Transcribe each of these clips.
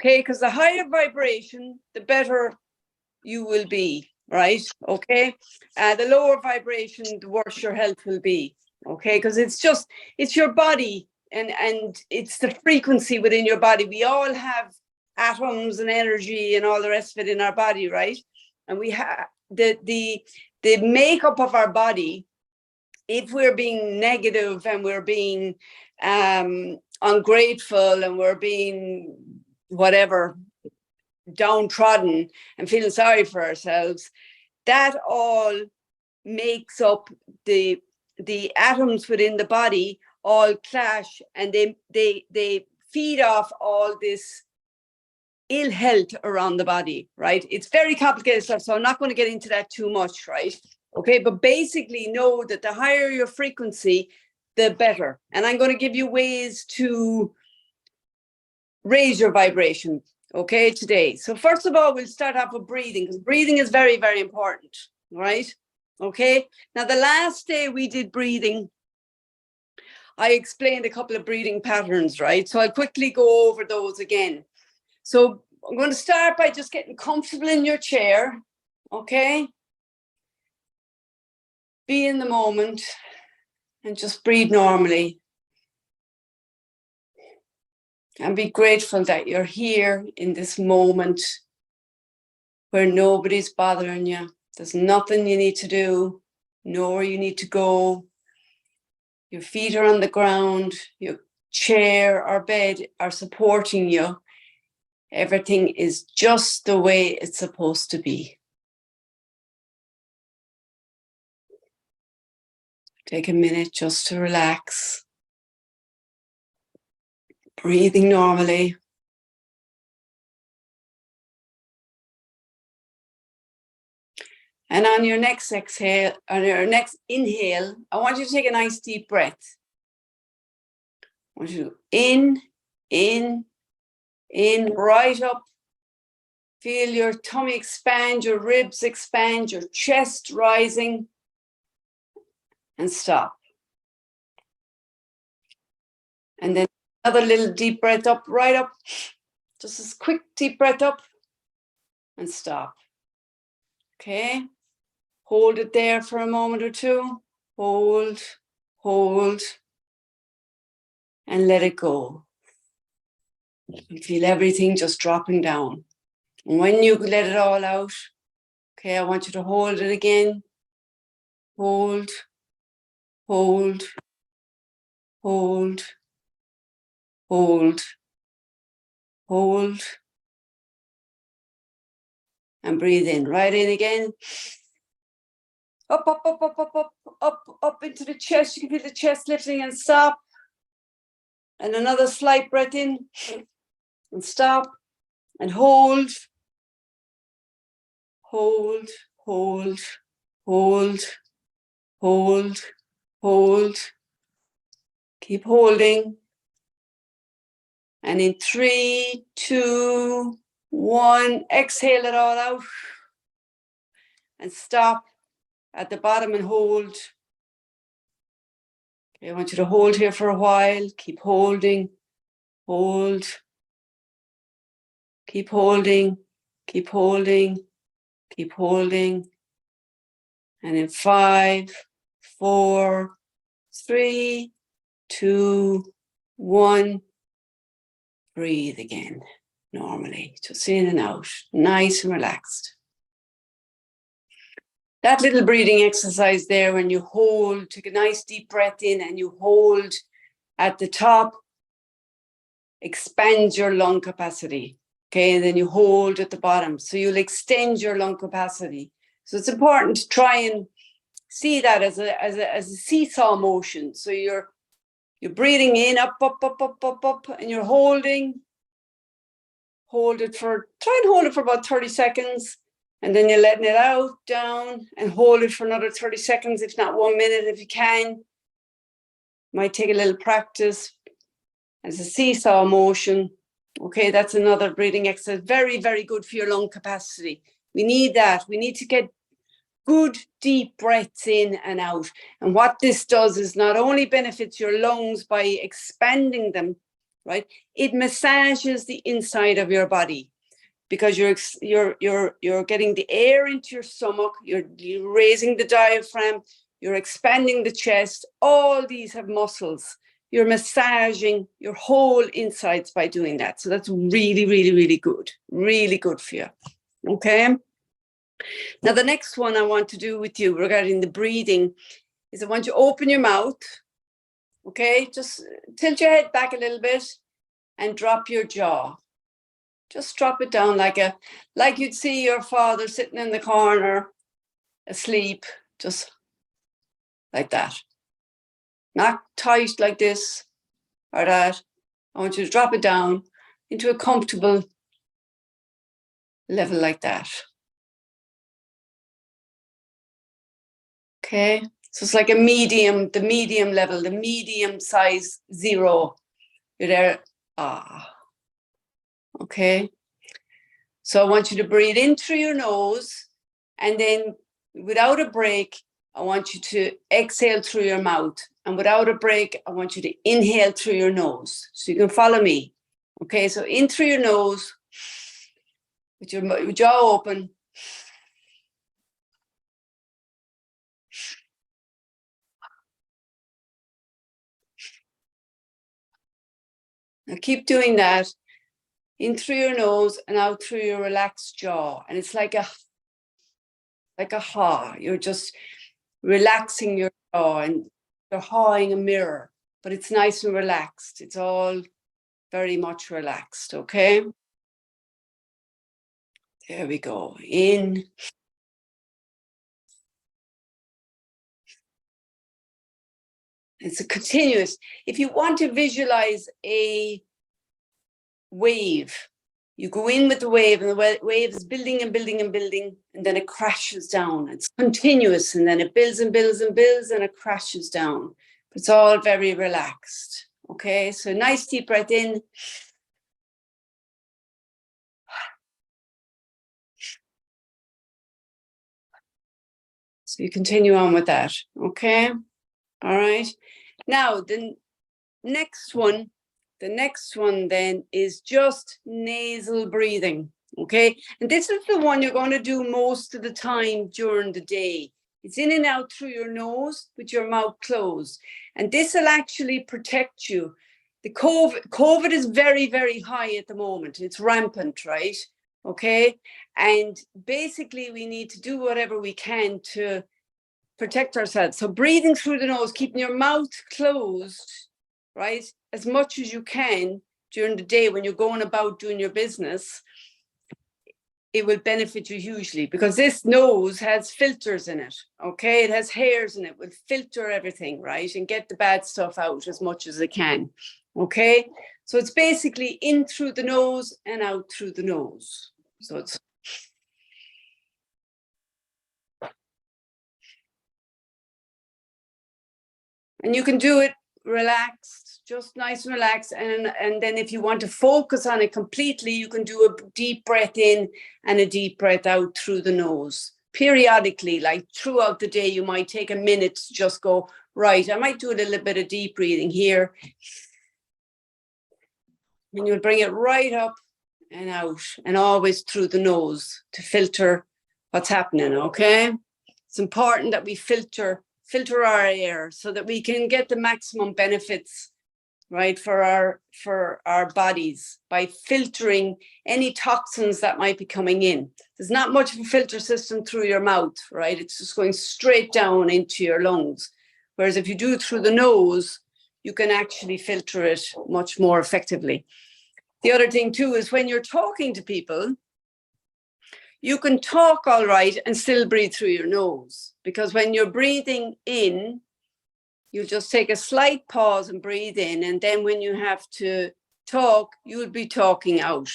Okay, because the higher vibration, the better you will be, right? Okay, the lower vibration, the worse your health will be. Okay, because it's your body, and it's the frequency within your body. We all have atoms and energy and all the rest of it in our body, right? And we have the makeup of our body. If we're being negative and we're being ungrateful and we're being whatever, downtrodden and feeling sorry for ourselves, that all makes up the atoms within the body all clash, and they feed off all this ill health around the body, right? It's very complicated stuff, so I'm not going to get into that too much, right? Okay, but basically know that the higher your frequency, the better. And I'm going to give you ways to raise your vibration, okay, today. So first of all, we'll start off with breathing, because breathing is very, very important, right? Okay, now the last day we did breathing, I explained a couple of breathing patterns, right? So I'll quickly go over those again. So I'm going to start by just getting comfortable in your chair, okay? Be in the moment and just breathe normally. And be grateful that you're here in this moment where nobody's bothering you. There's nothing you need to do, nowhere you need to go. Your feet are on the ground, your chair or bed are supporting you. Everything is just the way it's supposed to be. Take a minute just to relax. Breathing normally. And on your next exhale, on your next inhale, I want you to take a nice deep breath. I want you to in, right up. Feel your tummy expand, your ribs expand, your chest rising. And stop. And then another little deep breath up, right up. Just a quick deep breath up and stop. Okay. Hold it there for a moment or two. Hold, and let it go. You feel everything just dropping down. And when you let it all out, okay, I want you to hold it again. Hold, hold, and breathe in. Right in again. Up into the chest. You can feel the chest lifting and stop. And another slight breath in and stop and hold. Keep holding. And in 3, 2, 1, exhale it all out. And stop at the bottom and hold. Okay, I want you to hold here for a while. Keep holding. Hold. Keep holding. Keep holding. Keep holding. And in 5, 4, 3, 2, 1. Breathe again, normally, just in and out, nice and relaxed. That little breathing exercise there, when you hold, take a nice deep breath in and you hold at the top, expand your lung capacity, okay? And then you hold at the bottom, so you'll extend your lung capacity. So it's important to try and see that as a seesaw motion. So you're breathing in, up, and you're holding. Try and hold it for about 30 seconds. And then you're letting it out, down, and hold it for another 30 seconds, if not 1 minute, if you can. Might take a little practice. It's a seesaw motion. Okay, that's another breathing exercise. Very, very good for your lung capacity. We need that. We need to get good, deep breaths in and out. And what this does is not only benefits your lungs by expanding them, right? It massages the inside of your body because you're getting the air into your stomach, you're raising the diaphragm, you're expanding the chest. All these have muscles. You're massaging your whole insides by doing that. So that's really, really, really good. Really good for you. Okay. Now, the next one I want to do with you regarding the breathing is I want you to open your mouth. Okay. Just tilt your head back a little bit and drop your jaw. Just drop it down like you'd see your father sitting in the corner asleep, just like that. Not tight like this or that. I want you to drop it down into a comfortable level like that. Okay, so it's like the medium level, the medium size 0. You're there. Okay. So I want you to breathe in through your nose, and then without a break, I want you to exhale through your mouth. And without a break, I want you to inhale through your nose. So you can follow me. Okay, so in through your nose, with your jaw open. Now keep doing that. In through your nose and out through your relaxed jaw. And it's like a ha. You're just relaxing your jaw and you're hawing a mirror, but it's nice and relaxed. It's all very much relaxed, okay? There we go. In. It's a continuous. If you want to visualize a wave, you go in with the wave, and the wave is building and building and building, and then it crashes down. It's continuous, and then it builds and builds and builds, and it crashes down. It's all very relaxed. Okay, so nice deep breath in. So you continue on with that. Okay, all right. Now the next one then is just nasal breathing. Okay, and this is the one you're going to do most of the time during the day. It's in and out through your nose with your mouth closed, and this will actually protect you. The COVID is very, very high at the moment. It's rampant, right? Okay, and basically we need to do whatever we can to protect ourselves. So breathing through the nose, keeping your mouth closed, right, as much as you can during the day when you're going about doing your business, it will benefit you hugely, because this nose has filters in it. Okay, it has hairs in it, will filter everything, right, and get the bad stuff out as much as it can. Okay, so it's basically in through the nose and out through the nose. So it's and you can do it relaxed, just nice and relaxed. And then if you want to focus on it completely, you can do a deep breath in and a deep breath out through the nose. Periodically, like throughout the day, you might take a minute to just go, right, I might do a little bit of deep breathing here. And you'll bring it right up and out, and always through the nose to filter what's happening, okay? It's important that we filter our air so that we can get the maximum benefits, right, for our bodies by filtering any toxins that might be coming in. There's not much of a filter system through your mouth, right? It's just going straight down into your lungs. Whereas if you do it through the nose, you can actually filter it much more effectively. The other thing too is when you're talking to people, you can talk all right and still breathe through your nose, because when you're breathing in, you just take a slight pause and breathe in. And then when you have to talk, you'll be talking out.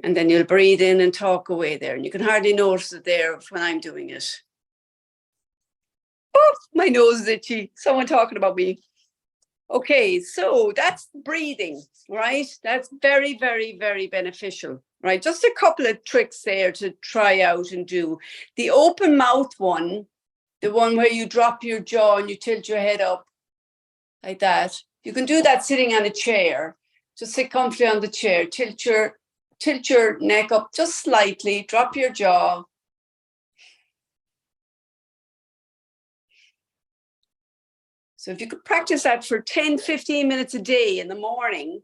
And then you'll breathe in and talk away there. And you can hardly notice it there when I'm doing it. Oh, my nose is itchy. Someone talking about me. Okay, so that's breathing, right? That's very, very, very beneficial, right? Just a couple of tricks there to try out and do. The open mouth one, the one where you drop your jaw and you tilt your head up like that, You can do that sitting on a chair. Just sit comfortably on the chair. Tilt your neck up just slightly. Drop your jaw. So if you could practice that for 10, 15 minutes a day in the morning,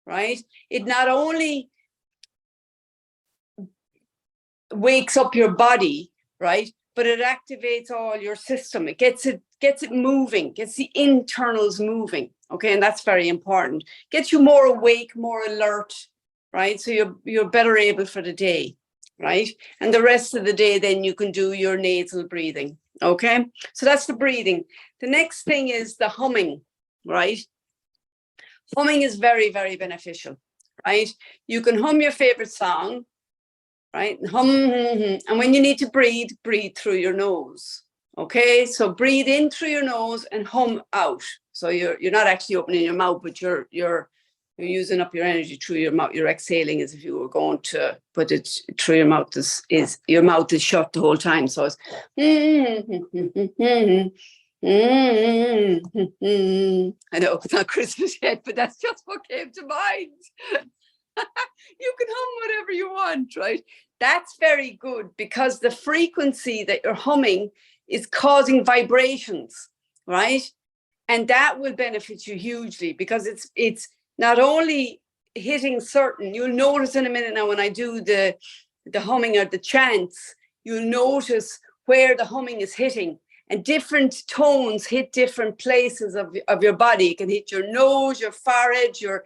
right? It not only wakes up your body, right? But it activates all your system. It gets it moving, gets the internals moving. Okay, and that's very important. Gets you more awake, more alert, right? So you're better able for the day, right? And the rest of the day, then you can do your nasal breathing. Okay, so that's the breathing. The next thing is the humming, right? Humming is very, very beneficial, right? You can hum your favorite song, right? Hum, and when you need to breathe, breathe through your nose. Okay, so breathe in through your nose and hum out. So you're not actually opening your mouth, but you're using up your energy through your mouth. You're exhaling as if you were going to put it through your mouth. Your mouth is shut the whole time. So it's I know it's not Christmas yet, but that's just what came to mind. You can hum whatever you want, right? That's very good because the frequency that you're humming is causing vibrations, right? And that will benefit you hugely because it's not only hitting certain, you'll notice in a minute now when I do the humming or the chants, you'll notice where the humming is hitting. And different tones hit different places of your body. It can hit your nose, your forehead, your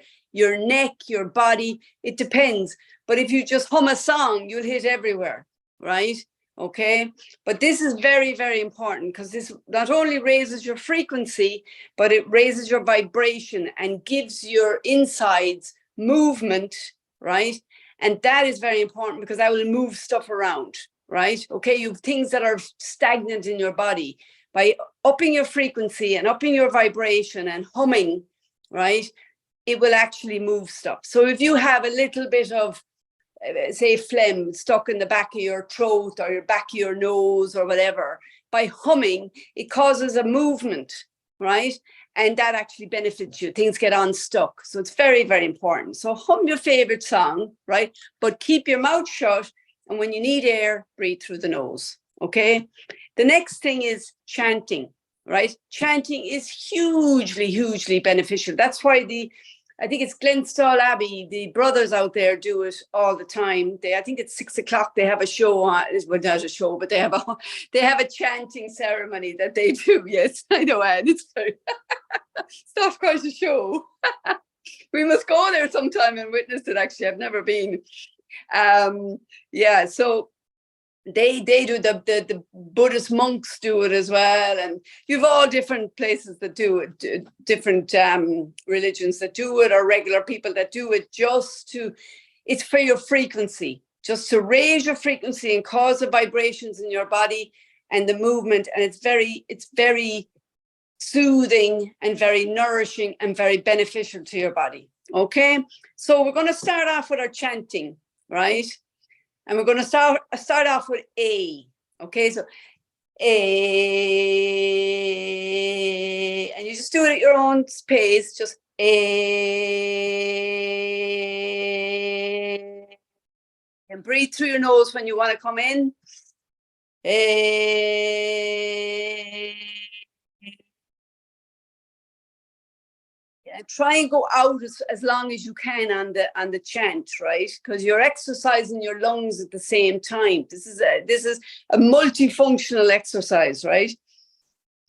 neck, your body. It depends. But if you just hum a song, you'll hit everywhere, right? Okay. But this is very, very important because this not only raises your frequency, but it raises your vibration and gives your insides movement, right? And that is very important because that will move stuff around, right? Okay. You have things that are stagnant in your body. By upping your frequency and upping your vibration and humming, right, it will actually move stuff. So if you have a little bit of, say, phlegm stuck in the back of your throat or your back of your nose or whatever, by humming, it causes a movement, right? And that actually benefits you. Things get unstuck. So it's very, very important. So hum your favorite song, right? But keep your mouth shut. And when you need air, breathe through the nose, okay? The next thing is chanting, right? Chanting is hugely, hugely beneficial. That's why I think it's Glenstall Abbey, the brothers out there do it all the time. I think it's 6 o'clock. They have a show on. Well, not a show, but they have a chanting ceremony that they do. Yes, I know, Anne. It's not quite a show. We must go there sometime and witness it. Actually, I've never been. Yeah, so they do the Buddhist monks do it as well, and you've all different places that do it, different religions that do it, or regular people that do it. It's for your frequency, just to raise your frequency and cause the vibrations in your body and the movement. And it's very soothing and very nourishing and very beneficial to your body. Okay, so we're going to start off with our chanting, right? And we're going to start off with A. Okay, so A. And you just do it at your own pace. Just A. And breathe through your nose when you want to come in. A. And try and go out as long as you can on the chant, right? Because you're exercising your lungs at the same time. This is a multifunctional exercise, right?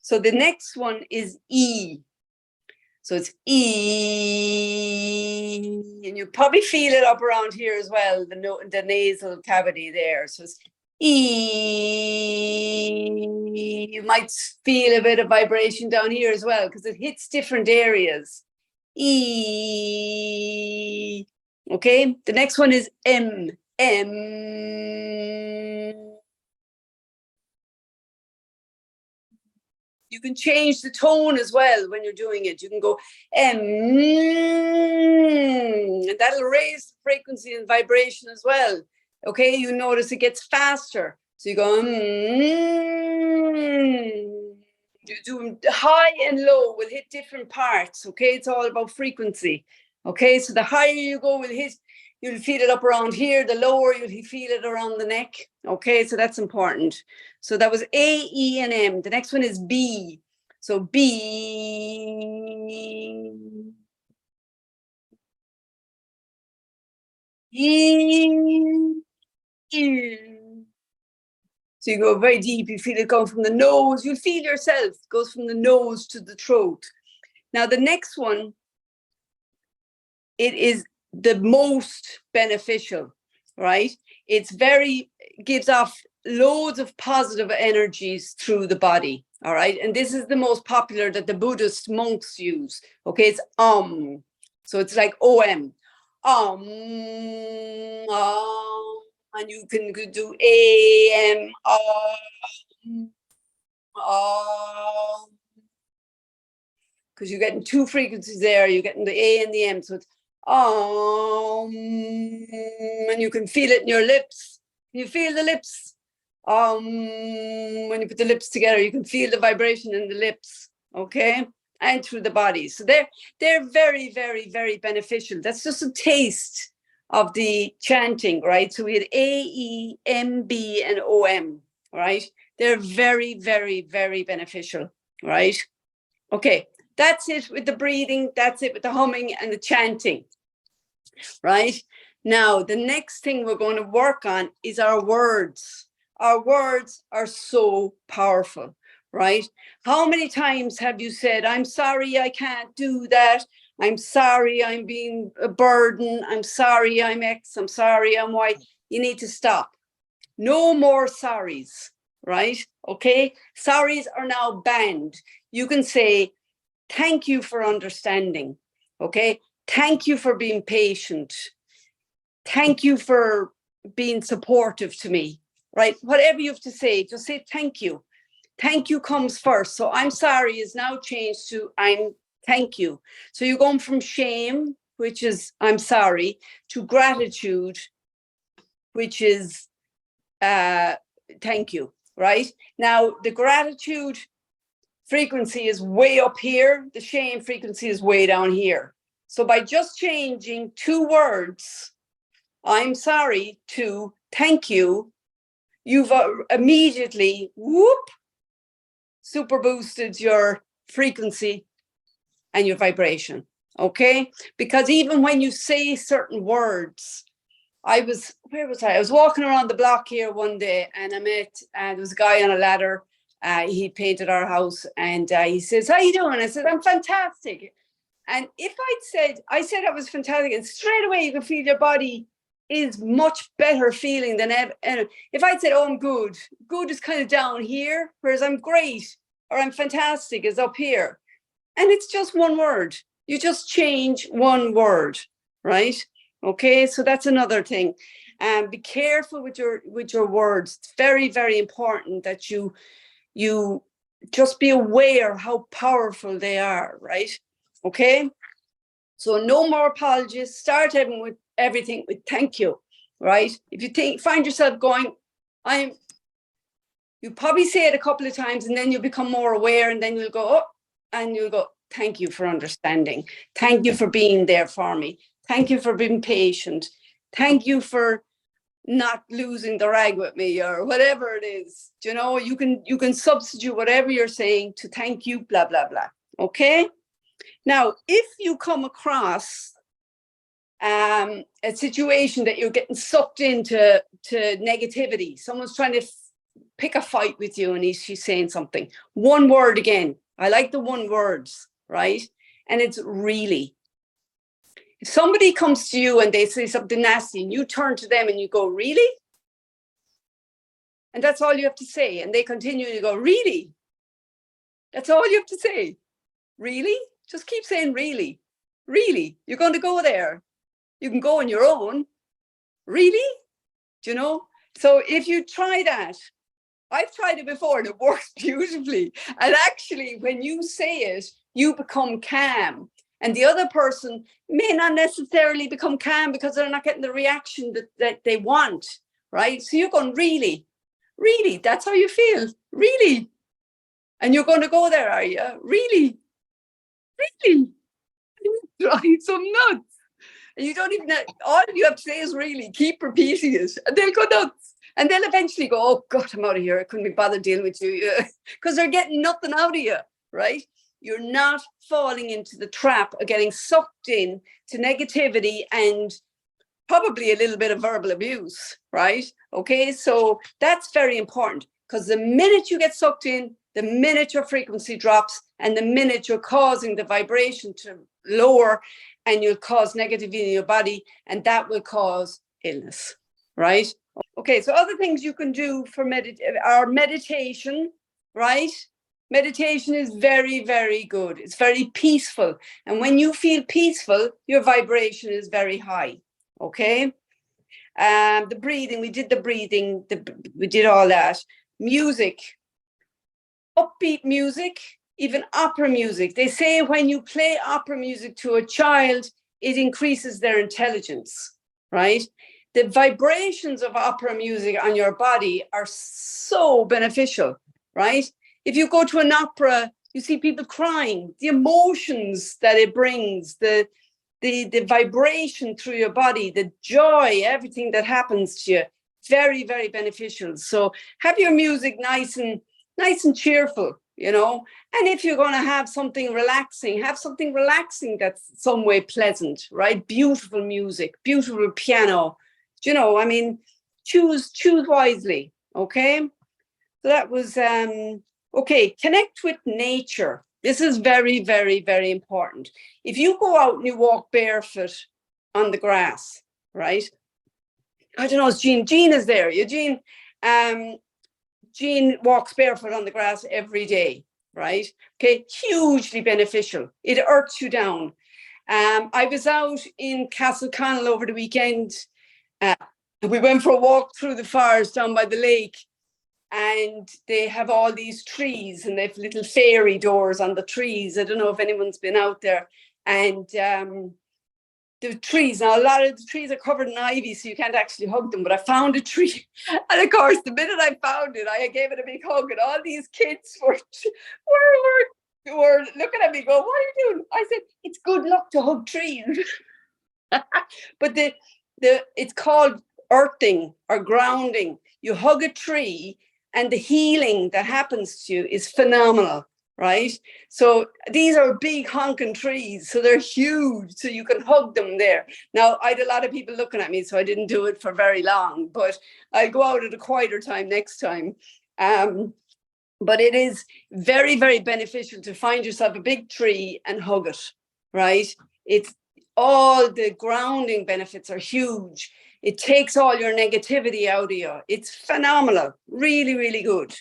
So the next one is E. So it's E, and you probably feel it up around here as well, the nasal cavity there. So it's E. You might feel a bit of vibration down here as well because it hits different areas. E. Okay, the next one is M. M. You can change the tone as well when you're doing it. You can go M, and that'll raise the frequency and vibration as well. Okay, you notice it gets faster. So you go do high and low will hit different parts. Okay, it's all about frequency. Okay, so the higher you go will hit, you'll feel it up around here. The lower you'll feel it around the neck. Okay, so that's important. So that was A, E, and M. The next one is B. So B. E. So you go very deep, you feel it going from the nose, you'll feel yourself, it goes from the nose to the throat. Now the next one, it is the most beneficial, right? It's gives off loads of positive energies through the body, all right? And this is the most popular that the Buddhist monks use, okay? It's so it's like OM, and you can do AM, because you're getting two frequencies there. You're getting the A and the M, so it's and you can feel it in your lips. You feel the lips. When you put the lips together, you can feel the vibration in the lips. Okay, and through the body. So they're very, very, very beneficial. That's just a taste of the chanting, right? So we had A, E, M, B, and O, M, right? They're very, very, very beneficial, right? Okay, that's it with the breathing. That's it with the humming and the chanting, right? Now, the next thing we're going to work on is our words. Our words are so powerful, right? How many times have you said, I'm sorry, I can't do that. I'm sorry, I'm being a burden. I'm sorry, I'm X. I'm sorry, I'm Y. You need to stop. No more sorries, right? Okay. Sorries are now banned. You can say, thank you for understanding. Okay. Thank you for being patient. Thank you for being supportive to me, right? Whatever you have to say, just say thank you. Thank you comes first. So I'm sorry is now changed to thank you. So you're going from shame, which is I'm sorry, to gratitude, which is thank you, right? Now, the gratitude frequency is way up here. The shame frequency is way down here. So by just changing two words, I'm sorry, to thank you, you've immediately, super boosted your frequency and your vibration, okay? Because even when you say certain words, where was I? I was walking around the block here one day and there was a guy on a ladder. He painted our house and he says, how you doing? I said, I'm fantastic. And if I said I was fantastic, and straight away you can feel your body is much better feeling than ever. If I'd said, oh, I'm good. Good is kind of down here, whereas I'm great or I'm fantastic is up here. And it's just one word. You just change one word, right? Okay, so that's another thing. Be careful with your words. It's very, very important that you just be aware how powerful they are, right? Okay, so no more apologies. Start everything with thank you, right? If you find yourself going, you probably say it a couple of times and then you'll become more aware and then you'll go, thank you for understanding. Thank you for being there for me. Thank you for being patient. Thank you for not losing the rag with me or whatever it is. You know, you can substitute whatever you're saying to thank you, blah, blah, blah. Okay. Now, if you come across a situation that you're getting sucked into negativity, someone's trying to pick a fight with you and she's saying something, one word again. I like the one words, right? And it's really. If somebody comes to you and they say something nasty and you turn to them and you go, really? And that's all you have to say. And they continue to go, really? That's all you have to say. Really? Just keep saying, really? Really? You're going to go there. You can go on your own. Really? Do you know? So if you try that, I've tried it before and it works beautifully. And actually, when you say it, you become calm. And the other person may not necessarily become calm because they're not getting the reaction that they want, right? So you're going, really? Really? That's how you feel? Really? And you're going to go there, are you? Really? Really? Drive some nuts. And you don't even, all you have to say is really, keep repeating it, and they'll go nuts. And they'll eventually go, oh God, I'm out of here. I couldn't be bothered dealing with you. Because they're getting nothing out of you, right? You're not falling into the trap of getting sucked in to negativity and probably a little bit of verbal abuse, right? Okay, so that's very important, because the minute you get sucked in, the minute your frequency drops, and the minute you're causing the vibration to lower, and you'll cause negativity in your body, and that will cause illness, right? Okay, so other things you can do for meditation, right? Meditation is very, very good. It's very peaceful. And when you feel peaceful, your vibration is very high, okay? The breathing, we did the breathing, we did all that. Music, upbeat music, even opera music. They say when you play opera music to a child, it increases their intelligence, right? The vibrations of opera music on your body are so beneficial, right? If you go to an opera, you see people crying, the emotions that it brings, the vibration through your body, the joy, everything that happens to you, very, very beneficial. So have your music nice and cheerful, you know. And if you're going to have something relaxing that's some way pleasant, right? Beautiful music, beautiful piano, you know, I mean, choose wisely, okay? So that was, okay, connect with nature. This is very, very, very important. If you go out and you walk barefoot on the grass, right? I don't know, it's Jean is there. Eugene, Jean walks barefoot on the grass every day, right? Okay, hugely beneficial. It earths you down. I was out in Castleconnell over the weekend. We went for a walk through the forest down by the lake, and they have all these trees, and they have little fairy doors on the trees. I don't know if anyone's been out there. And the trees, now a lot of the trees are covered in ivy, so you can't actually hug them, but I found a tree. And of course, the minute I found it, I gave it a big hug, and all these kids were looking at me going, what are you doing? I said, it's good luck to hug trees. But it's called earthing or grounding. You hug a tree, and the healing that happens to you is phenomenal, right? So these are big honking trees, so they're huge, so you can hug them there. Now, I had a lot of people looking at me, so I didn't do it for very long, but I'll go out at a quieter time next time. But it is very, very beneficial to find yourself a big tree and hug it, right? It's all the grounding benefits are huge. It takes all your negativity out of you. It's phenomenal, really, really good.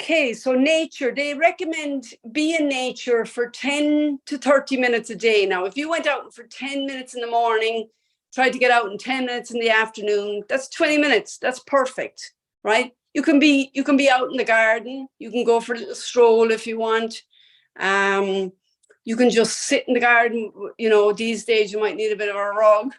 Okay, so nature, they recommend be in nature for 10 to 30 minutes a day. Now, if you went out for 10 minutes in the morning, tried to get out in 10 minutes in the afternoon, that's 20 minutes. That's perfect, right? You can be out in the garden. You can go for a little stroll if you want. You can just sit in the garden. You know, these days you might need a bit of a rug.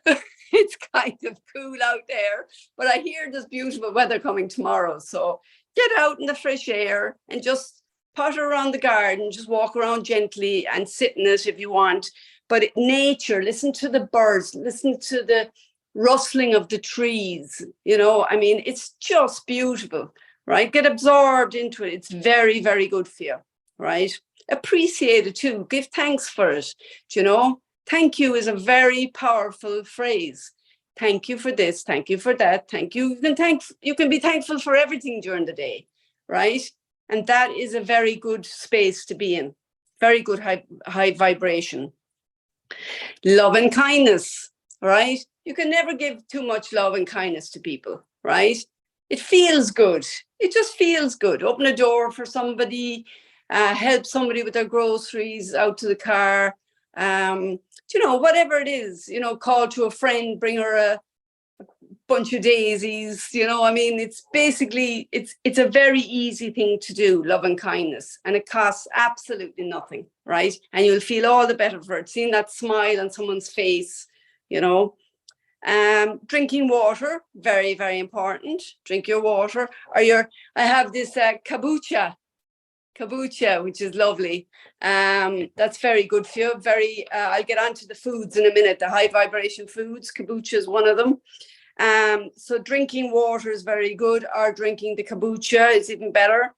It's kind of cool out there, but I hear there's beautiful weather coming tomorrow. So get out in the fresh air and just potter around the garden, just walk around gently and sit in it if you want. But nature, listen to the birds, listen to the rustling of the trees. You know, I mean, it's just beautiful, right? Get absorbed into it. It's very, very good for you, right? Appreciate it too. Give thanks for it. You know, thank you is a very powerful phrase. Thank you for this. Thank you for that. Thank you. You can be thankful for everything during the day, right? And that is a very good space to be in. Very good high vibration. Love and kindness, right? You can never give too much love and kindness to people, right? It feels good. It just feels good. Open a door for somebody. Help somebody with their groceries out to the car, you know, whatever it is, you know, call to a friend, bring her a bunch of daisies, you know, I mean, it's basically, it's a very easy thing to do, love and kindness, and it costs absolutely nothing, right? And you'll feel all the better for it, seeing that smile on someone's face, you know. Drinking water, very, very important. Drink your water. I have this kombucha, which is lovely. That's very good for you. I'll get onto the foods in a minute, the high vibration foods. Kombucha is one of them. So drinking water is very good, or drinking the kombucha is even better.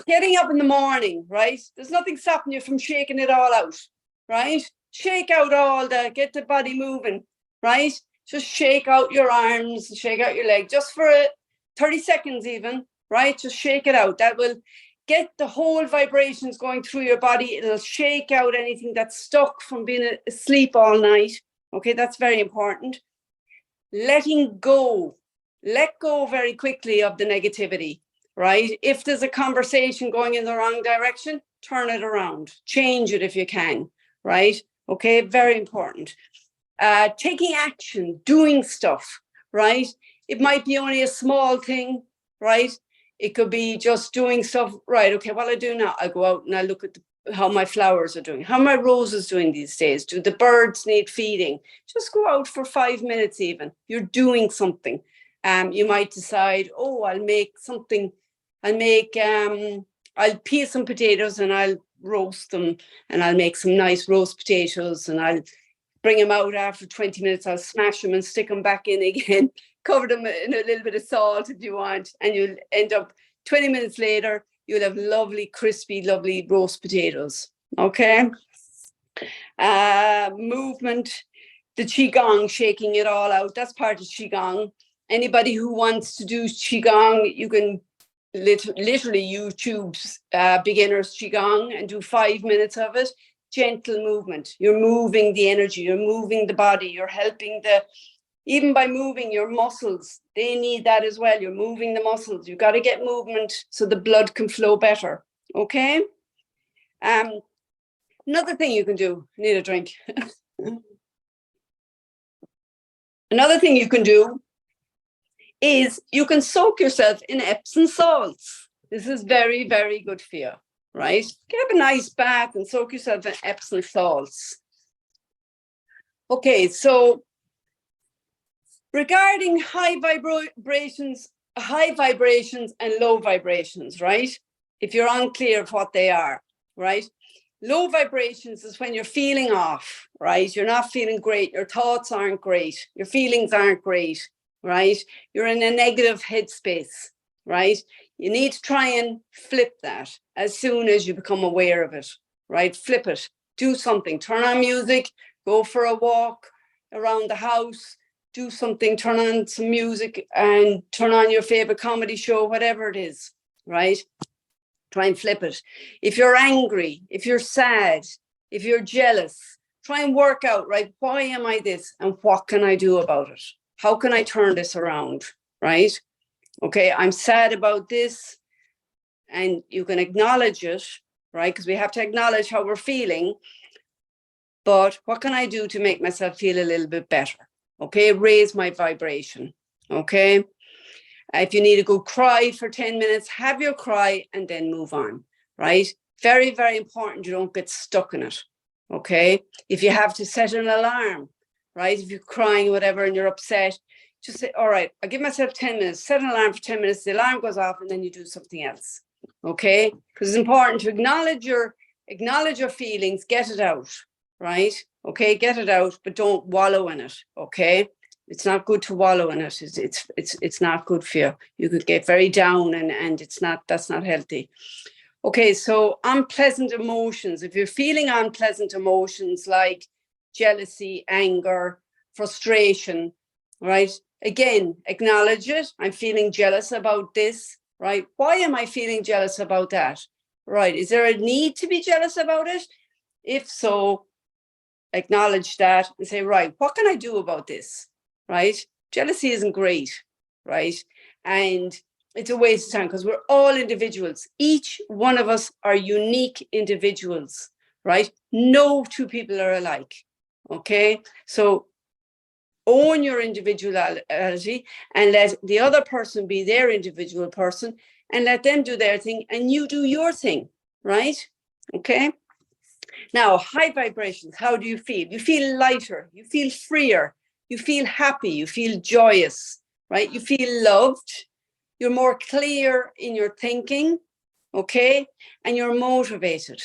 Getting up in the morning, right? There's nothing stopping you from shaking it all out, right? Shake out get the body moving, right? Just shake out your arms, shake out your leg, just for 30 seconds even, right? Just shake it out. That will get the whole vibrations going through your body. It'll shake out anything that's stuck from being asleep all night. Okay, that's very important. Letting go. Let go very quickly of the negativity, right? If there's a conversation going in the wrong direction, turn it around. Change it if you can, right? Okay, very important. Taking action, doing stuff, right? It might be only a small thing, right? It could be just doing stuff, right? Okay, what I do now, I go out and I look at how my flowers are doing, how my roses doing these days. Do the birds need feeding? Just go out for 5 minutes even. You're doing something. You might decide, oh, I'll peel some potatoes and I'll roast them, and I'll make some nice roast potatoes, and I'll bring them out after 20 minutes. I'll smash them and stick them back in again, cover them in a little bit of salt if you want, and you'll end up 20 minutes later, you'll have lovely, crispy, lovely roast potatoes. Okay. Movement, the Qigong, shaking it all out. That's part of Qigong. Anybody who wants to do Qigong, you can literally YouTube's beginners Qigong and do 5 minutes of it. Gentle movement. You're moving the energy, you're moving the body, you're helping even by moving your muscles, they need that as well. You're moving the muscles. You've got to get movement so the blood can flow better. Okay. Another thing you can do, I need a drink. Another thing you can do is you can soak yourself in Epsom salts. This is very, very good for you, right? Get a nice bath and soak yourself in Epsom salts. Okay, so regarding high vibrations and low vibrations, right? If you're unclear of what they are, right? Low vibrations is when you're feeling off, right? You're not feeling great. Your thoughts aren't great. Your feelings aren't great, right? You're in a negative headspace, right? You need to try and flip that as soon as you become aware of it, right? Flip it, do something, turn on music, go for a walk around the house, do something, turn on some music and turn on your favorite comedy show, whatever it is, right? Try and flip it. If you're angry, if you're sad, if you're jealous, try and work out, right? Why am I this? And what can I do about it? How can I turn this around, right? Okay, I'm sad about this. And you can acknowledge it, right? Because we have to acknowledge how we're feeling. But what can I do to make myself feel a little bit better? Okay, raise my vibration. Okay. If you need to go cry for 10 minutes, have your cry and then move on, right? Very, very important you don't get stuck in it, okay? If you have to set an alarm, right? If you're crying or whatever and you're upset, just say, all right, I'll give myself 10 minutes, set an alarm for 10 minutes, the alarm goes off and then you do something else, okay? Because it's important to acknowledge your feelings, get it out, right? Okay, get it out, but don't wallow in it, okay? It's not good to wallow in it. It's not good for you. You could get very down and that's not healthy. Okay, so unpleasant emotions. If you're feeling unpleasant emotions like jealousy, anger, frustration, right? Again, acknowledge it. I'm feeling jealous about this, right? Why am I feeling jealous about that? Right? Is there a need to be jealous about it? If so, acknowledge that and say, right, what can I do about this? Right? Jealousy isn't great, right? And it's a waste of time because we're all individuals. Each one of us are unique individuals, right? No two people are alike, okay? So own your individuality and let the other person be their individual person and let them do their thing and you do your thing, right? Okay? Now, high vibrations, how do you feel? You feel lighter, you feel freer, you feel happy, you feel joyous, right? You feel loved, you're more clear in your thinking, okay? And you're motivated,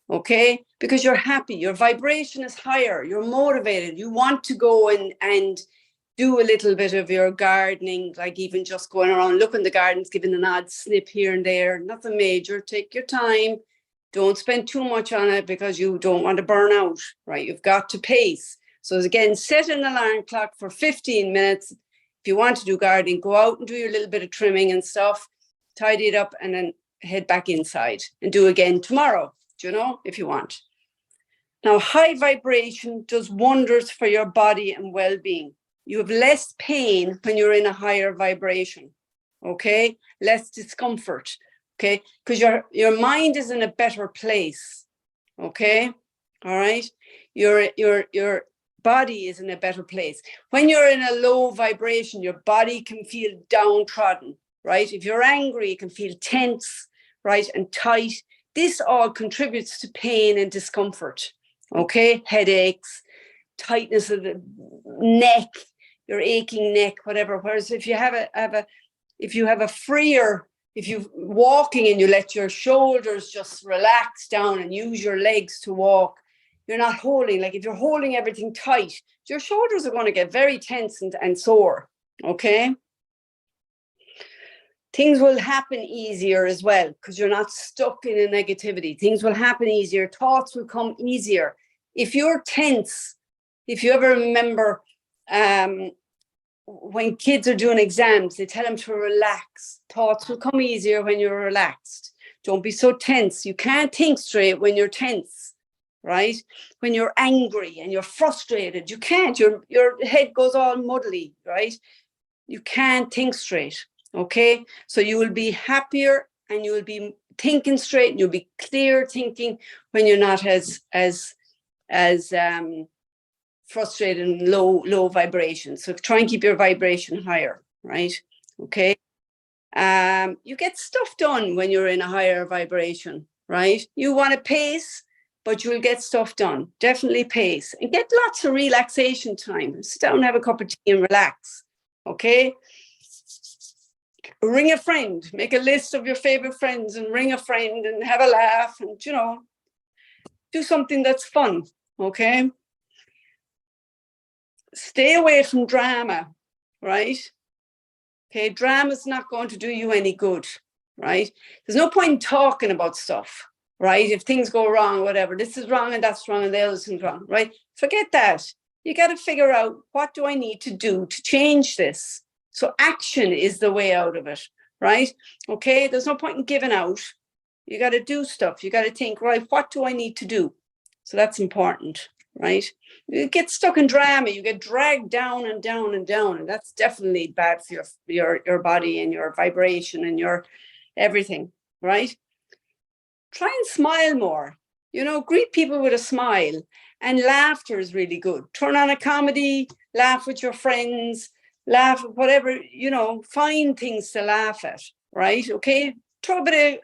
okay? Because you're happy, your vibration is higher, you're motivated, you want to go and do a little bit of your gardening, like even just going around looking the gardens, giving an odd snip here and there, nothing major, take your time. Don't spend too much on it because you don't want to burn out, right? You've got to pace. So again, set an alarm clock for 15 minutes. If you want to do gardening, go out and do your little bit of trimming and stuff, tidy it up, and then head back inside and do again tomorrow, if you want. Now, high vibration does wonders for your body and well-being. You have less pain when you're in a higher vibration, okay? Less discomfort. Okay, because your mind is in a better place. Okay, all right. Your body is in a better place. When you're in a low vibration, your body can feel downtrodden, right? If you're angry, you can feel tense, right, and tight. This all contributes to pain and discomfort. Okay, headaches, tightness of the neck, your aching neck, whatever. Whereas if you have a freer, if you're walking and you let your shoulders just relax down and use your legs to walk, you're not holding, like if you're holding everything tight, your shoulders are going to get very tense and sore, okay? Things will happen easier as well because you're not stuck in a negativity. Things will happen easier. Thoughts will come easier. If you're tense, if you ever remember, when kids are doing exams, they tell them to relax. Thoughts will come easier when you're relaxed. Don't be so tense. You can't think straight when you're tense, right? When you're angry and you're frustrated, you can't. Your head goes all muddly, right? You can't think straight, okay? So you will be happier and you will be thinking straight and you'll be clear thinking when you're not as frustrated and low vibration. So try and keep your vibration higher, right? Okay. You get stuff done when you're in a higher vibration, right? You want to pace, but you'll get stuff done. Definitely pace and get lots of relaxation time. Sit down, have a cup of tea and relax. Okay. Ring a friend, make a list of your favorite friends and ring a friend and have a laugh and, do something that's fun. Okay. Stay away from drama, right? Okay, drama's not going to do you any good, right? There's no point in talking about stuff, right? If things go wrong, whatever, this is wrong and that's wrong and the other thing's wrong, right? Forget that. You got to figure out, what do I need to do to change this? So action is the way out of it, right? Okay, there's no point in giving out. You got to do stuff. You got to think, right, what do I need to do? So that's important, right? You get stuck in drama, you get dragged down and down and down, and that's definitely bad for your body and your vibration and your everything, right? Try and smile more, greet people with a smile, and laughter is really good. Turn on a comedy, laugh with your friends, laugh at whatever, find things to laugh at, right? Okay, throw a bit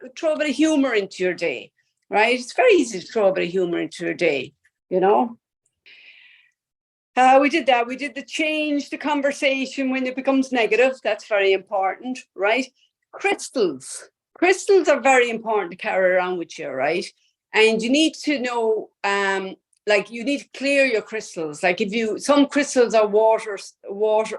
of humor into your day, right? It's very easy to throw a bit of humor into your day, we did that. We did change the conversation when it becomes negative. That's very important, right? Crystals are very important to carry around with you, right? And you need to know, you need to clear your crystals. Like some crystals are water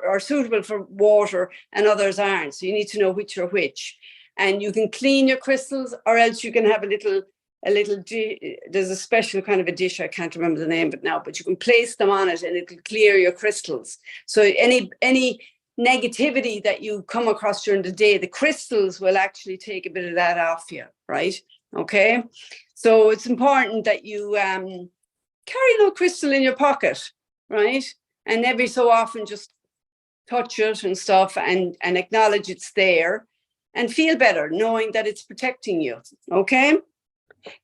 are suitable for water and others aren't. So you need to know which are which. And you can clean your crystals, or else you can have there's a special kind of a dish, I can't remember the name of it now, but you can place them on it and it'll clear your crystals. So any negativity that you come across during the day, the crystals will actually take a bit of that off you, right? Okay, so it's important that you carry a little crystal in your pocket, right? And every so often just touch it and stuff and acknowledge it's there and feel better knowing that it's protecting you, okay?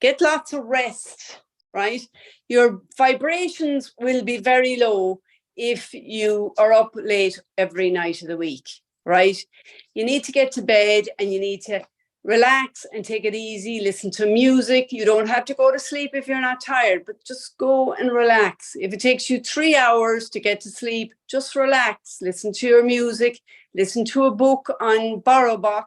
Get lots of rest, right? Your vibrations will be very low if you are up late every night of the week, right? You need to get to bed and you need to relax and take it easy, listen to music. You don't have to go to sleep if you're not tired, but just go and relax. If it takes you 3 hours to get to sleep, just relax, listen to your music, listen to a book on BorrowBox.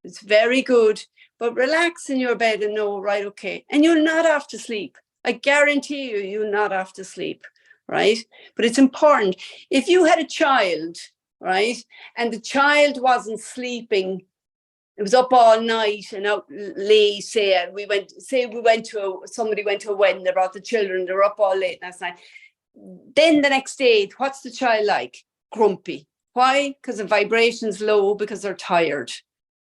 It's very good, but relax in your bed and know, right, okay. And you'll not have to sleep. I guarantee you, you'll not have to sleep, right? But it's important. If you had a child, right, and the child wasn't sleeping, it was up all night and out late, somebody went to a wedding, they brought the children, they were up all late last night. Then the next day, what's the child like? Grumpy. Why? Because the vibration's low, because they're tired,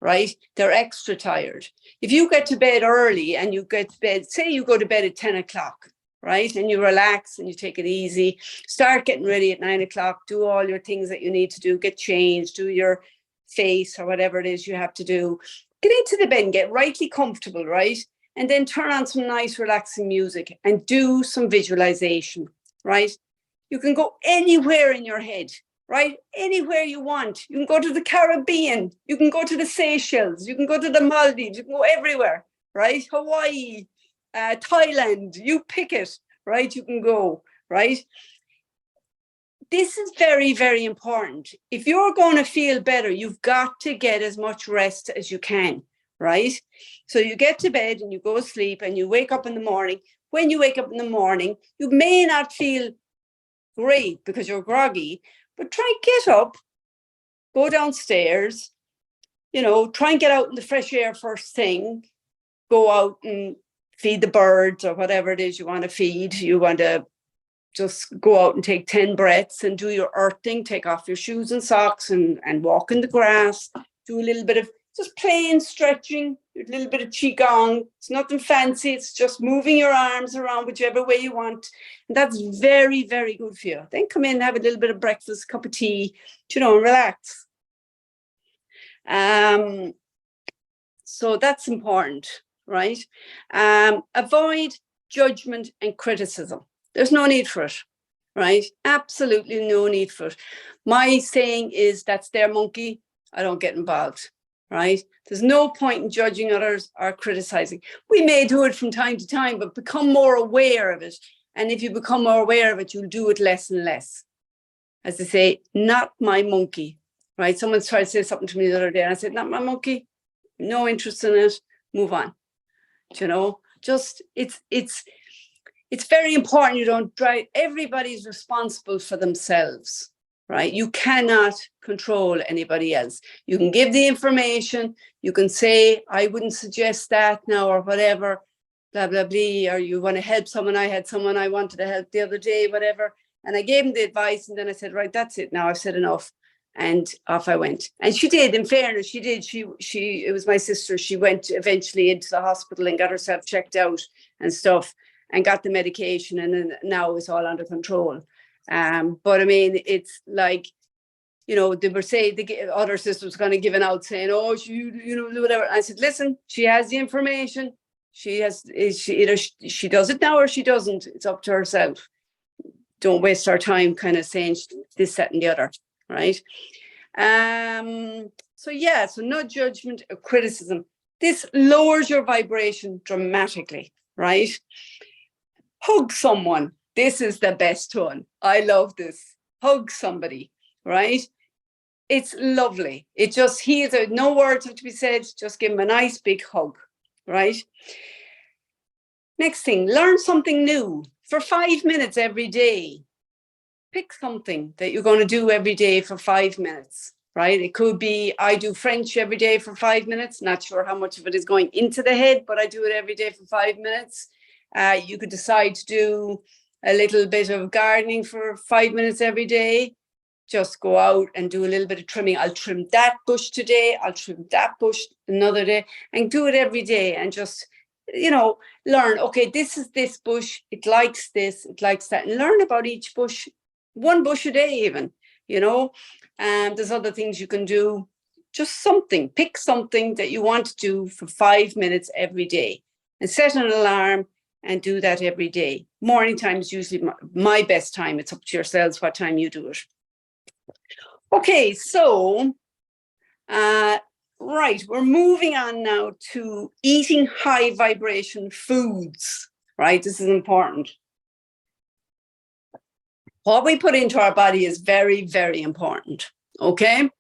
right? They're extra tired. If you get to bed early and you get to bed, say you go to bed at 10 o'clock, right? And you relax and you take it easy, start getting ready at 9 o'clock, do all your things that you need to do, get changed, do your face or whatever it is you have to do, get into the bed and get rightly comfortable, right? And then turn on some nice relaxing music and do some visualization, right? You can go anywhere in your head, right? Anywhere you want. You can go to the Caribbean, you can go to the Seychelles, you can go to the Maldives, you can go everywhere, right? Hawaii, Thailand, you pick it, right? You can go, right? This is very, very important. If you're going to feel better, you've got to get as much rest as you can, right? So you get to bed and you go to sleep and you wake up in the morning. When you wake up in the morning, you may not feel great because you're groggy, but try and get up, go downstairs, try and get out in the fresh air first thing, go out and feed the birds or whatever it is you want to feed. You want to just go out and take 10 breaths and do your earthing, take off your shoes and socks and walk in the grass, do a little bit of just plain stretching, a little bit of qigong. It's nothing fancy. It's just moving your arms around whichever way you want. And that's very, very good for you. Then come in, have a little bit of breakfast, cup of tea, and relax. So that's important, right? Avoid judgment and criticism. There's no need for it, right? Absolutely no need for it. My saying is, that's their monkey, I don't get involved, right? There's no point in judging others or criticizing. We may do it from time to time, but become more aware of it. And if you become more aware of it, you'll do it less and less. As I say, not my monkey, right? Someone tried to say something to me the other day and I said, not my monkey, no interest in it, move on. Just it's very important you don't drive. Everybody's responsible for themselves, right? You cannot control anybody else. You can give the information. You can say, I wouldn't suggest that now or whatever, blah, blah, blah. Or you want to help someone. I had someone I wanted to help the other day, whatever. And I gave him the advice. And then I said, right, that's it. Now I've said enough. And off I went. And she did, in fairness, she did. It was my sister. She went eventually into the hospital and got herself checked out and stuff, and got the medication, and then now it's all under control. But I mean, it's like, they were saying the other sister was kind of giving out, saying, "Oh, whatever." I said, "Listen, she has the information. She either she does it now or she doesn't. It's up to herself. Don't waste our time kind of saying this, that, and the other, right?" So no judgment or criticism. This lowers your vibration dramatically, right? Hug someone. This is the best one. I love this. Hug somebody, right? It's lovely. No words have to be said. Just give them a nice big hug, right? Next thing, learn something new for 5 minutes every day. Pick something that you're going to do every day for 5 minutes, right? It could be, I do French every day for 5 minutes. Not sure how much of it is going into the head, but I do it every day for 5 minutes. You could decide to do a little bit of gardening for 5 minutes every day. Just go out and do a little bit of trimming. I'll trim that bush today. I'll trim that bush another day, and do it every day. And just, learn, okay, this is this bush. It likes this, it likes that. And learn about each bush, one bush a day even, there's other things you can do. Just something, pick something that you want to do for 5 minutes every day and set an alarm. And do that every day. Morning time is usually my best time. It's up to yourselves what time you do it. Okay, so right, we're moving on now to eating high vibration foods, right? This is important. What we put into our body is very, very important, okay?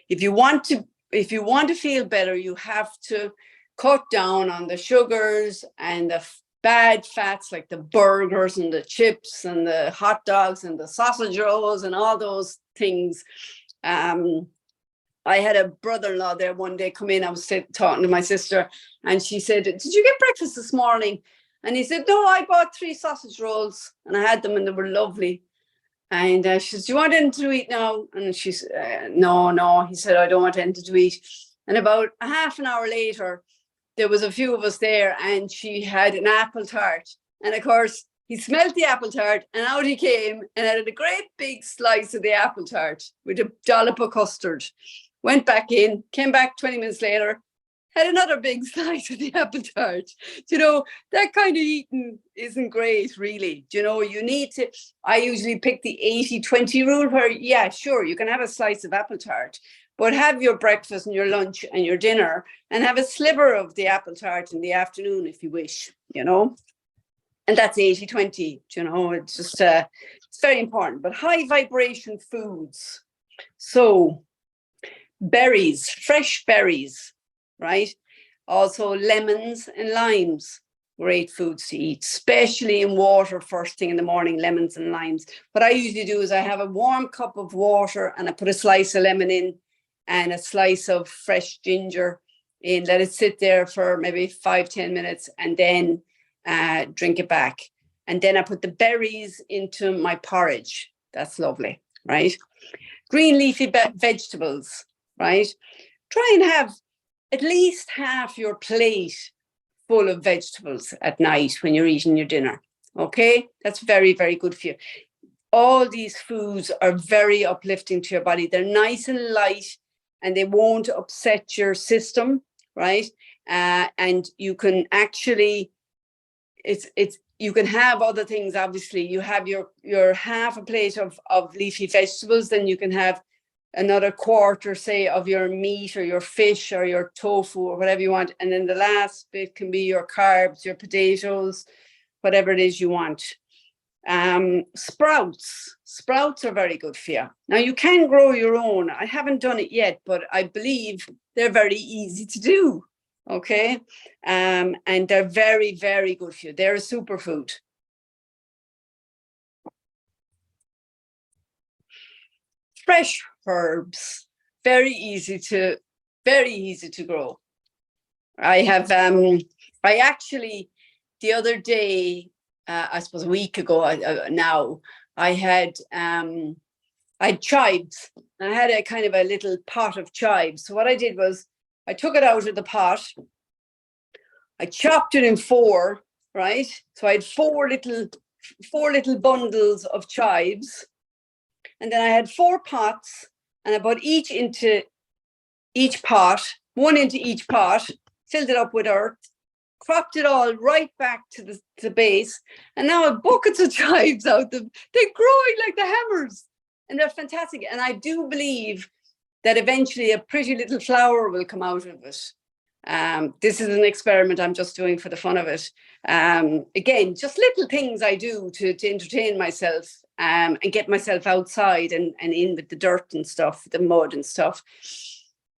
If you want to feel better, you have to cut down on the sugars and the bad fats like the burgers and the chips and the hot dogs and the sausage rolls and all those things. I had a brother-in-law there one day come in. I was talking to my sister and she said, "Did you get breakfast this morning?" And he said, "No, I bought 3 sausage rolls and I had them and they were lovely." And she said, "Do you want anything to eat now?" And she said, no. He said, "I don't want anything to eat." And about a half an hour later, there was a few of us there and she had an apple tart. And of course, he smelled the apple tart and out he came and had a great big slice of the apple tart with a dollop of custard. Went back in, came back 20 minutes later, had another big slice of the apple tart. You know, that kind of eating isn't great, really. You know, you need to, I usually pick the 80-20 rule where, yeah, sure, you can have a slice of apple tart, but have your breakfast and your lunch and your dinner and have a sliver of the apple tart in the afternoon if you wish, you know. And that's 80-20, you know, it's just, it's very important. But high vibration foods. So berries, fresh berries, right? Also lemons and limes, great foods to eat, especially in water first thing in the morning, lemons and limes. What I usually do is I have a warm cup of water and I put a slice of lemon in and a slice of fresh ginger in, let it sit there for maybe 5-10 minutes and then drink it back. And then I put the berries into my porridge. That's lovely, right? Green leafy vegetables, right? Try and have at least half your plate full of vegetables at night when you're eating your dinner, okay? That's very, very good for you. All these foods are very uplifting to your body. They're nice and light and they won't upset your system, right? And you can actually, you can have other things, obviously. You have your half a plate of leafy vegetables, then you can have another quarter, say, of your meat or your fish or your tofu or whatever you want. And then the last bit can be your carbs, your potatoes, whatever it is you want. Sprouts are very good for you. Now you can grow your own. I haven't done it yet, but I believe they're very easy to do. Okay. And they're very, very good for you. They're a superfood. Fresh herbs, very easy to grow. I have, I actually, the other day, I suppose a week ago now, I had chives. I had a kind of a little pot of chives. So what I did was I took it out of the pot. I chopped it in 4, right? So I had 4 little bundles of chives. And then I had 4 pots and I put each into each pot, 1 into each pot, filled it up with earth, cropped it all right back to the base. And now I have buckets of chives out them. They're growing like the hammers and they're fantastic. And I do believe that eventually a pretty little flower will come out of it. This is an experiment I'm just doing for the fun of it. Again, just little things I do to entertain myself and get myself outside and in with the dirt and stuff, the mud and stuff.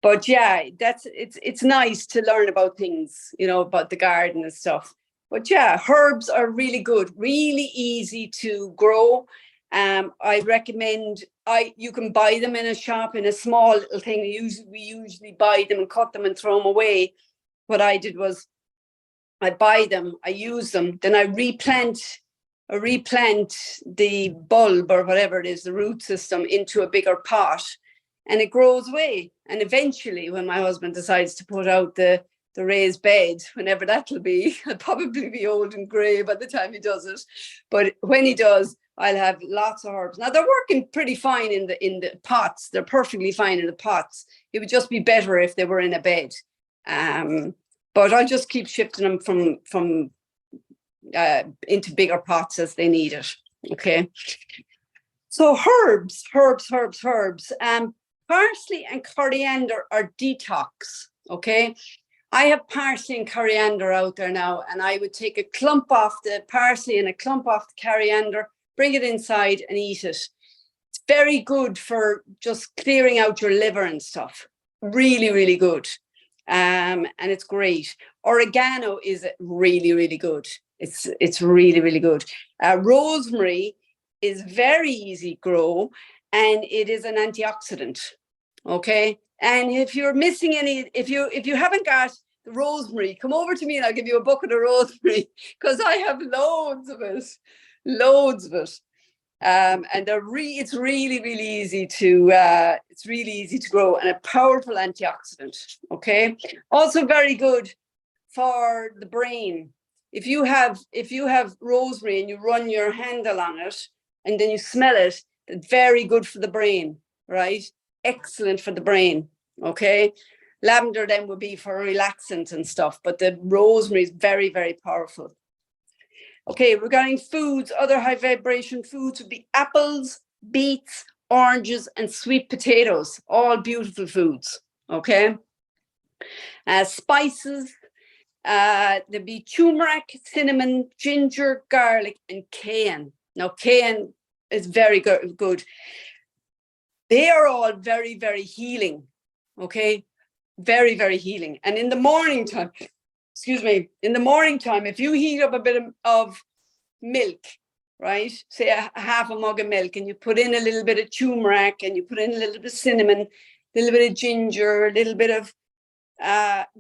But yeah, it's nice to learn about things, you know, about the garden and stuff. But yeah, herbs are really good, really easy to grow. I recommend you can buy them in a shop in a small little thing. We usually buy them and cut them and throw them away. What I did was I buy them, I use them, then I replant the bulb or whatever it is, the root system, into a bigger pot, and it grows away. And eventually, when my husband decides to put out the raised bed, whenever that'll be, I'll probably be old and grey by the time he does it. But when he does, I'll have lots of herbs. Now they're working pretty fine in the pots. They're perfectly fine in the pots. It would just be better if they were in a bed. But I'll just keep shifting them from into bigger pots as they need it. Okay. So herbs. Parsley and coriander are detox, okay? I have parsley and coriander out there now, and I would take a clump off the parsley and a clump off the coriander, bring it inside and eat it. It's very good for just clearing out your liver and stuff. Really, really good. And it's great. Oregano is really, really good. It's really, really good. Rosemary is very easy to grow, and it is an antioxidant. Okay. And if you're missing any, if you haven't got the rosemary, come over to me and I'll give you a bucket of rosemary, because I have loads of it. And it's really, really easy to grow, and a powerful antioxidant. Okay. Also very good for the brain. If you have rosemary and you run your hand along it and then you smell it, it's very good for the brain, right? Excellent for the brain. Okay. Lavender then would be for relaxant and stuff, but the rosemary is very, very powerful. Okay, regarding foods, other high vibration foods would be apples, beets, oranges, and sweet potatoes. All beautiful foods. Okay. Spices, there'd be turmeric, cinnamon, ginger, garlic, and cayenne. Now, cayenne is very good. They are all very, very healing. Okay. Very, very healing. And in the morning time, if you heat up a bit of milk, right? Say a half a mug of milk, and you put in a little bit of turmeric, and you put in a little bit of cinnamon, a little bit of ginger, a little bit of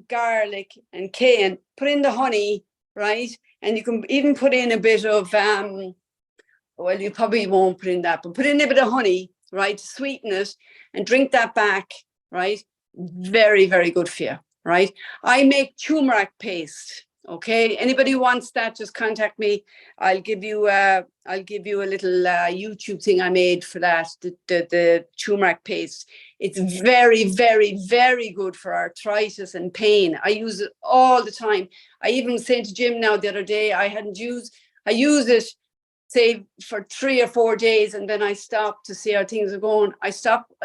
garlic and cayenne, put in the honey, right? And you can even put in a bit of, well, you probably won't put in that, but put in a bit of honey, right? To sweeten it, and drink that back, right? Very, very good for you, right? I make turmeric paste. Okay, anybody who wants that, just contact me. I'll give you a little YouTube thing I made for that, the turmeric paste. It's very, very, very good for arthritis and pain. I use it all the time. I even was saying to Jim now the other day, I use it, say, for 3 or 4 days, and then I stopped to see how things are going. I stopped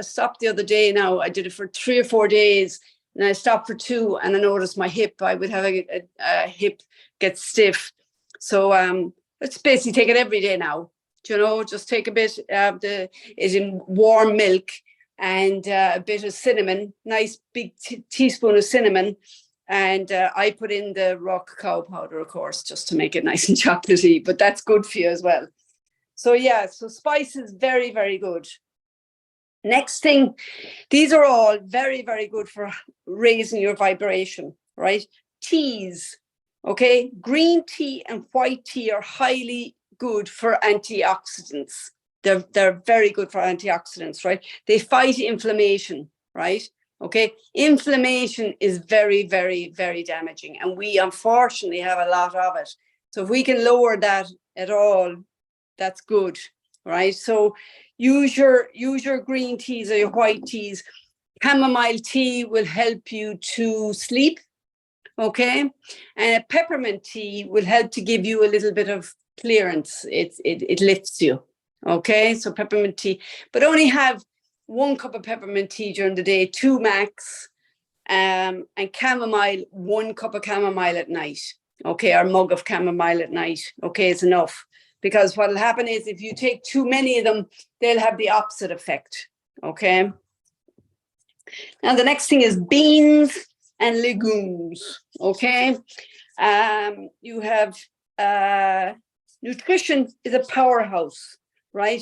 the other day now. I did it for 3 or 4 days, and I stopped for 2, and I noticed my hip, I would have a hip get stiff. So let's basically take it every day now. Just take a bit of it in warm milk, and a bit of cinnamon, nice big teaspoon of cinnamon. And I put in the raw cacao powder, of course, just to make it nice and chocolatey, but that's good for you as well. So yeah, so spice is very, very good. Next thing, these are all very, very good for raising your vibration, right? Teas, okay? Green tea and white tea are highly good for antioxidants. They're very good for antioxidants, right? They fight inflammation, right? Okay, inflammation is very, very, very damaging, and we unfortunately have a lot of it. So if we can lower that at all, that's good, right? So use your green teas or your white teas. Chamomile tea will help you to sleep, okay? And a peppermint tea will help to give you a little bit of clearance. It lifts you, okay? So peppermint tea, but only have 1 cup of peppermint tea during the day, 2 max, and chamomile, 1 cup of chamomile at night, okay, or mug of chamomile at night, okay, it's enough. Because what will happen is if you take too many of them, they'll have the opposite effect, okay? Now, the next thing is beans and legumes, okay? You have nutrition is a powerhouse, right?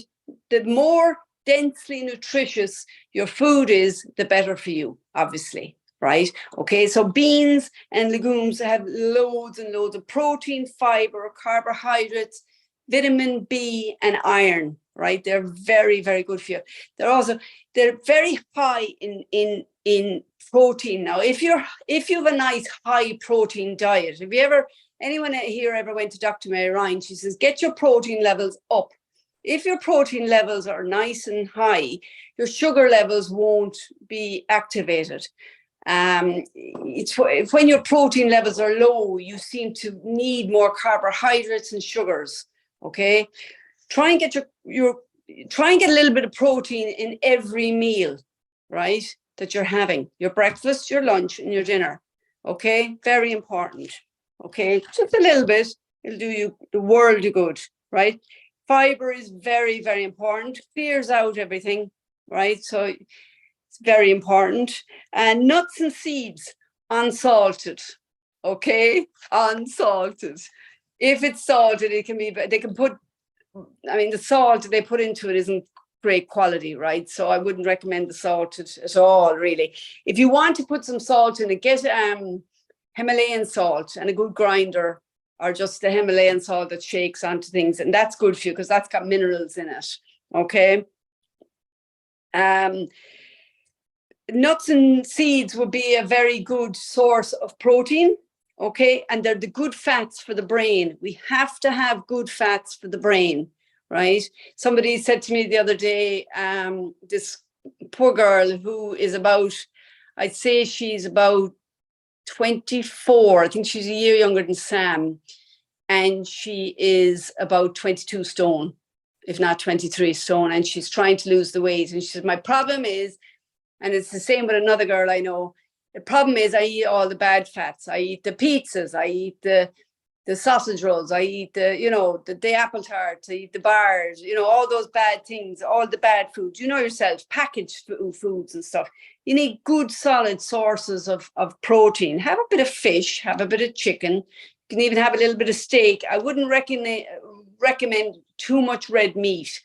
The more densely nutritious your food is, the better for you, obviously, right? Okay, so beans and legumes have loads and loads of protein, fiber, carbohydrates, vitamin B, and iron, right? They're very, very good for you. They're very high in protein. Now, if you have a nice high protein diet, anyone here ever went to Dr. Mary Ryan, she says, get your protein levels up. If your protein levels are nice and high, your sugar levels won't be activated. It's when your protein levels are low, you seem to need more carbohydrates and sugars. Okay, try and get a little bit of protein in every meal. right? That you're having your breakfast, your lunch, and your dinner. Okay, very important. Okay, just a little bit, it'll do you the world of good, right? Fiber is very, very important, clears out everything, right? So it's very important. And nuts and seeds, unsalted, okay, unsalted. If it's salted, it can be, they can put, I mean, the salt they put into it isn't great quality, right? So I wouldn't recommend the salted at all, really. If you want to put some salt in it, get Himalayan salt and a good grinder, or just the Himalayan salt that shakes onto things, and that's good for you because that's got minerals in it. Okay. Nuts and seeds would be a very good source of protein. Okay, and they're the good fats for the brain. We have to have good fats for the brain, right? Somebody said to me the other day, this poor girl who is about, I'd say she's about 24. I think she's a year younger than Sam. And she is about 22 stone, if not 23 stone. And she's trying to lose the weight. And she said, my problem is, and it's the same with another girl I know, the problem is I eat all the bad fats. I eat the pizzas, I eat the sausage rolls, I eat the apple tarts, I eat the bars, all those bad things, all the bad foods. You know yourself, packaged foods and stuff. You need good, solid sources of protein. Have a bit of fish, have a bit of chicken. You can even have a little bit of steak. I wouldn't recommend too much red meat.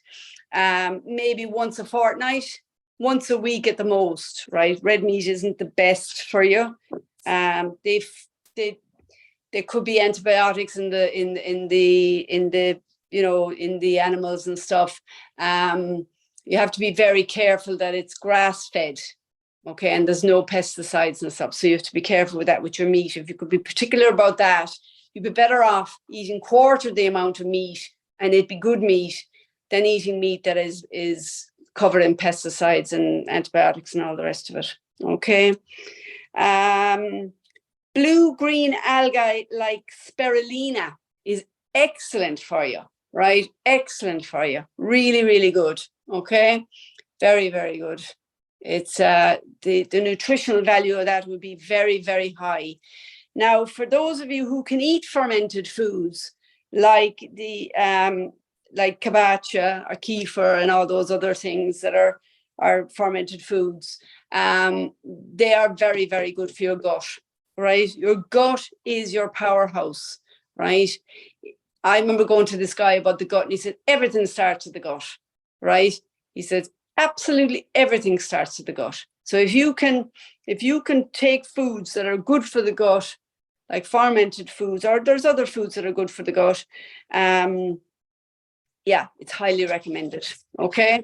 Maybe once a fortnight. Once a week at the most, right? Red meat isn't the best for you. There could be antibiotics in the animals and stuff. You have to be very careful that it's grass fed, okay, and there's no pesticides and stuff. So you have to be careful with that with your meat. If you could be particular about that, you'd be better off eating quarter the amount of meat, and it'd be good meat, than eating meat that is covered in pesticides and antibiotics and all the rest of it. Okay. Blue-green algae like spirulina is excellent for you, right? Excellent for you. Really, really good. Okay. Very, very good. It's the nutritional value of that would be very, very high. Now, for those of you who can eat fermented foods like like kabacha or kefir and all those other things that are fermented foods, they are very, very good for your gut, right? Your gut is your powerhouse, right? I remember going to this guy about the gut, and he said, everything starts at the gut, right? He said, absolutely everything starts at the gut. So if you can take foods that are good for the gut, like fermented foods, or there's other foods that are good for the gut, yeah, it's highly recommended. Okay.